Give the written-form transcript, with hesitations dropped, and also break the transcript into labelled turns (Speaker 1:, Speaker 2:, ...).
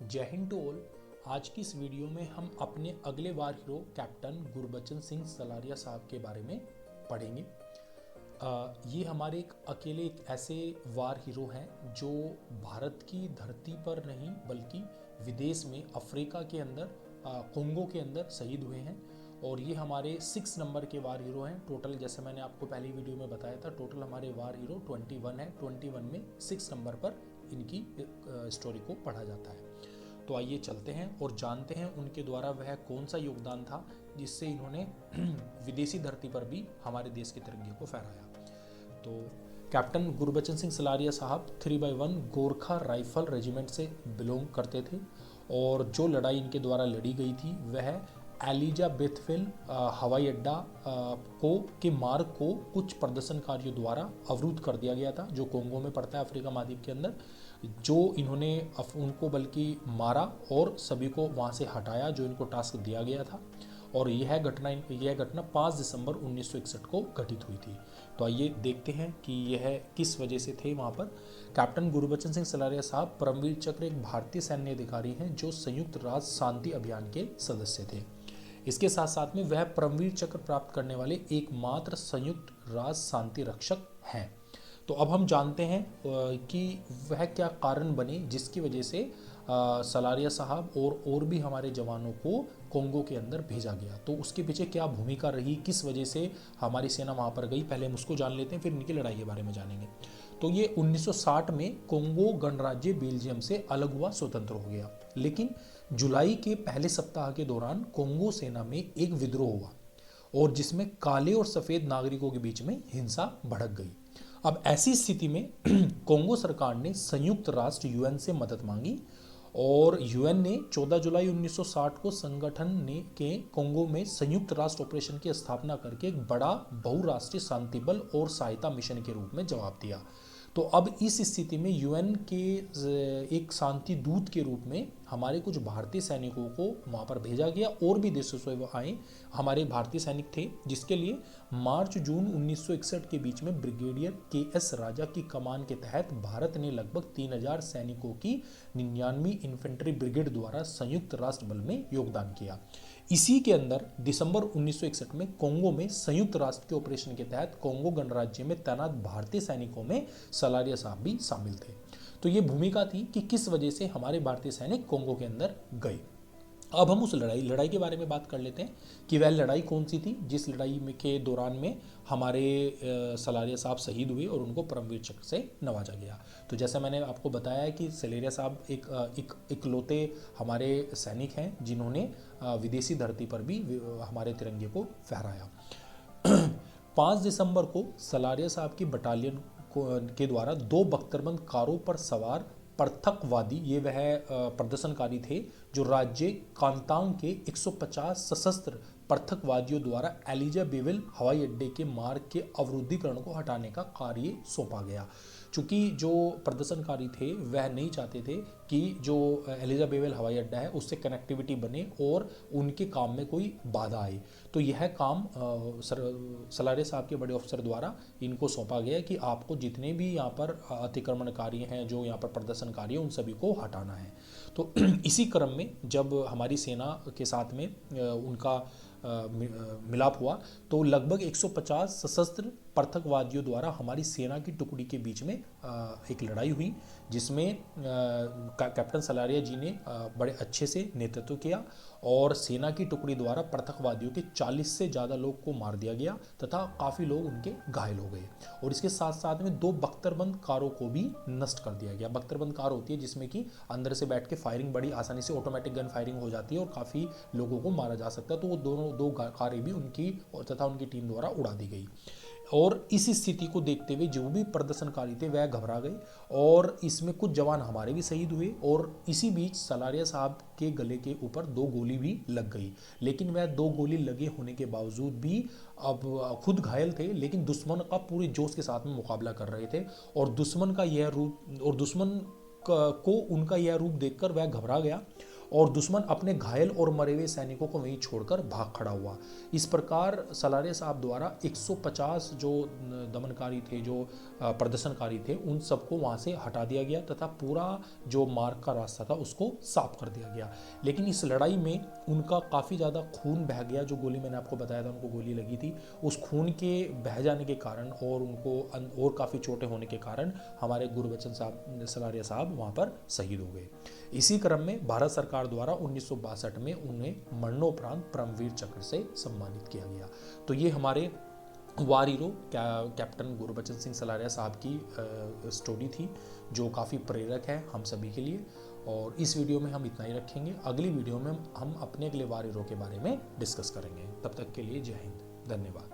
Speaker 1: जय Hind to all. आज की इस वीडियो में हम अपने अगले वार हीरो कैप्टन गुरबचन सिंह सलारिया साहब के बारे में पढ़ेंगे। ये हमारे एक ऐसे वार हीरो हैं जो भारत की धरती पर नहीं बल्कि विदेश में अफ्रीका के अंदर कोंगो के अंदर शहीद हुए हैं। और ये हमारे 6 नंबर के वार हीरो हैं। टोटल जैसे मैंने आपको पहली वीडियो में बताया था, टोटल हमारे वार हीरो 21 है। 21 में 6 नंबर पर इनकी स्टोरी को पढ़ा जाता है। तो आइए चलते हैं और जानते हैं उनके द्वारा वह कौन सा योगदान था जिससे इन्होंने विदेशी धरती पर भी हमारे देश के तिरंगे को फहराया। तो कैप्टन गुरबचन सिंह सलारिया साहब 3/1 गोरखा राइफल रेजिमेंट से बिलोंग करते थे और जो लड़ाई इनके द्वारा लड़ी गई थी वह एलिजाबेथविल हवाई अड्डा के मार्ग को कुछ प्रदर्शनकारियों द्वारा अवरुद्ध कर दिया गया था, जो कोंगो में पड़ता है अफ्रीका महाद्वीप के अंदर। जो इन्होंने उनको बल्कि मारा और सभी को वहाँ से हटाया, जो इनको टास्क दिया गया था। और यह घटना 5 दिसंबर 1961 को घटित हुई थी। तो आइए देखते हैं कि यह किस वजह से थे वहाँ पर। कैप्टन गुरबचन सिंह सलारिया साहब परमवीर चक्र एक भारतीय सैन्य अधिकारी हैं जो संयुक्त राष्ट्र शांति अभियान के सदस्य थे। इसके साथ साथ में वह परमवीर चक्र प्राप्त करने वाले एकमात्र संयुक्त राष्ट्र शांति रक्षक हैं। तो अब हम जानते हैं कि वह क्या कारण बने जिसकी वजह से सलारिया साहब और भी हमारे जवानों को कोंगो के अंदर भेजा गया। तो उसके पीछे क्या भूमिका रही, किस वजह से हमारी सेना वहाँ पर गई, पहले हम उसको जान लेते हैं, फिर इनकी लड़ाई के बारे में जानेंगे। तो ये 1960 में कोंगो गणराज्य बेल्जियम से अलग हुआ, स्वतंत्र हो गया। लेकिन जुलाई के पहले सप्ताह के दौरान कोंगो सेना में एक विद्रोह हुआ और जिसमें काले और सफ़ेद नागरिकों के बीच में हिंसा भड़क गई। अब ऐसी स्थिति में कोंगो सरकार ने संयुक्त राष्ट्र यूएन से मदद मांगी और यूएन ने 14 जुलाई 1960 को संगठन ने के कोंगो में संयुक्त राष्ट्र ऑपरेशन की स्थापना करके एक बड़ा बहुराष्ट्रीय शांति बल और सहायता मिशन के रूप में जवाब दिया। तो अब इस स्थिति में यूएन के एक शांति दूत के रूप में हमारे कुछ भारतीय सैनिकों को वहाँ पर भेजा गया और भी देशों से आए हमारे भारतीय सैनिक थे, जिसके लिए मार्च जून 1961 के बीच में ब्रिगेडियर KS राजा की कमान के तहत भारत ने लगभग 3000 सैनिकों की 99वीं इन्फेंट्री ब्रिगेड द्वारा संयुक्त राष्ट्र बल में योगदान किया। इसी के अंदर दिसंबर 1961 में कोंगो में संयुक्त राष्ट्र के ऑपरेशन के तहत कोंगो गणराज्य में तैनात भारतीय सैनिकों में सलारिया साहब भी शामिल थे। तो ये भूमिका थी कि किस वजह से हमारे भारतीय सैनिक कोंगो के अंदर गए। अब हम उस लड़ाई के बारे में बात कर लेते हैं कि वह लड़ाई कौन सी थी जिस लड़ाई में के दौरान में हमारे सलारिया साहब शहीद हुए और उनको परमवीर चक्र से नवाजा गया। तो जैसा मैंने आपको बताया कि सलारिया साहब एक इकलौते हमारे सैनिक हैं जिन्होंने विदेशी धरती पर भी हमारे तिरंगे को फहराया। 5 दिसंबर को सलारिया साहब की बटालियन के द्वारा 2 बख्तरबंद कारों पर सवार पृथकवादी, ये वह प्रदर्शनकारी थे जो राज्य कांतांग के 150 सशस्त्र पृथकवादियों द्वारा एलिजाबेथविल हवाई अड्डे के मार्ग के अवरुद्धीकरण को हटाने का कार्य सौंपा गया। चूँकि जो प्रदर्शनकारी थे वह नहीं चाहते थे कि जो एलिजाबेथविल हवाई अड्डा है उससे कनेक्टिविटी बने और उनके काम में कोई बाधा आए। तो यह काम सलारिया साहब के बड़े अफसर द्वारा इनको सौंपा गया कि आपको जितने भी यहाँ पर अतिक्रमणकारी हैं, जो यहाँ पर प्रदर्शनकारी हैं, उन सभी को हटाना है। तो इसी क्रम में जब हमारी सेना के साथ में उनका मिलाप हुआ तो लगभग 150 सशस्त्र पृथकवादियों द्वारा हमारी सेना की टुकड़ी के बीच में एक लड़ाई हुई, जिसमें कैप्टन सलारिया जी ने बड़े अच्छे से नेतृत्व किया और सेना की टुकड़ी द्वारा पृथकवादियों के 40 से ज़्यादा लोग को मार दिया गया तथा काफ़ी लोग उनके घायल हो गए। और इसके साथ साथ में 2 बख्तरबंद कारों को भी नष्ट कर दिया गया। बख्तरबंद कार होती है जिसमें कि अंदर से बैठ के फायरिंग बड़ी आसानी से ऑटोमेटिक गन फायरिंग हो जाती है और काफ़ी लोगों को मारा जा सकता है। तो वो दो कारें भी उनकी तथा उनकी टीम द्वारा उड़ा दी गई। और इस स्थिति को देखते हुए जो भी प्रदर्शनकारी थे वह घबरा गए और इसमें कुछ जवान हमारे भी शहीद हुए। और इसी बीच सलारिया साहब के गले के ऊपर 2 गोली भी लग गई, लेकिन वह 2 गोली लगे होने के बावजूद भी अब खुद घायल थे, लेकिन दुश्मन का पूरे जोश के साथ में मुकाबला कर रहे थे। और दुश्मन को उनका यह रूप देखकर वह घबरा गया और दुश्मन अपने घायल और मरे हुए सैनिकों को वहीं छोड़कर भाग खड़ा हुआ। इस प्रकार सलारिया साहब द्वारा 150 जो दमनकारी थे, जो प्रदर्शनकारी थे, उन सबको वहाँ से हटा दिया गया तथा पूरा जो मार्ग का रास्ता था उसको साफ कर दिया गया। लेकिन इस लड़ाई में उनका काफ़ी ज़्यादा खून बह गया। जो गोली मैंने आपको बताया था, उनको गोली लगी थी, उस खून के बह जाने के कारण और उनको और काफ़ी चोटें होने के कारण हमारे गुरबचन साहब सलारिया साहब वहाँ पर शहीद हो गए। इसी क्रम में भारत सरकार द्वारा 1962 में उन्हें मरणोपरांत परमवीर चक्र से सम्मानित किया गया। तो ये हमारे वार हीरो कैप्टन गुरबचन सिंह सलारिया साहब की स्टोरी थी, जो काफ़ी प्रेरक है हम सभी के लिए। और इस वीडियो में हम इतना ही रखेंगे। अगली वीडियो में हम अपने अगले वार हीरो के बारे में डिस्कस करेंगे। तब तक के लिए जय हिंद, धन्यवाद।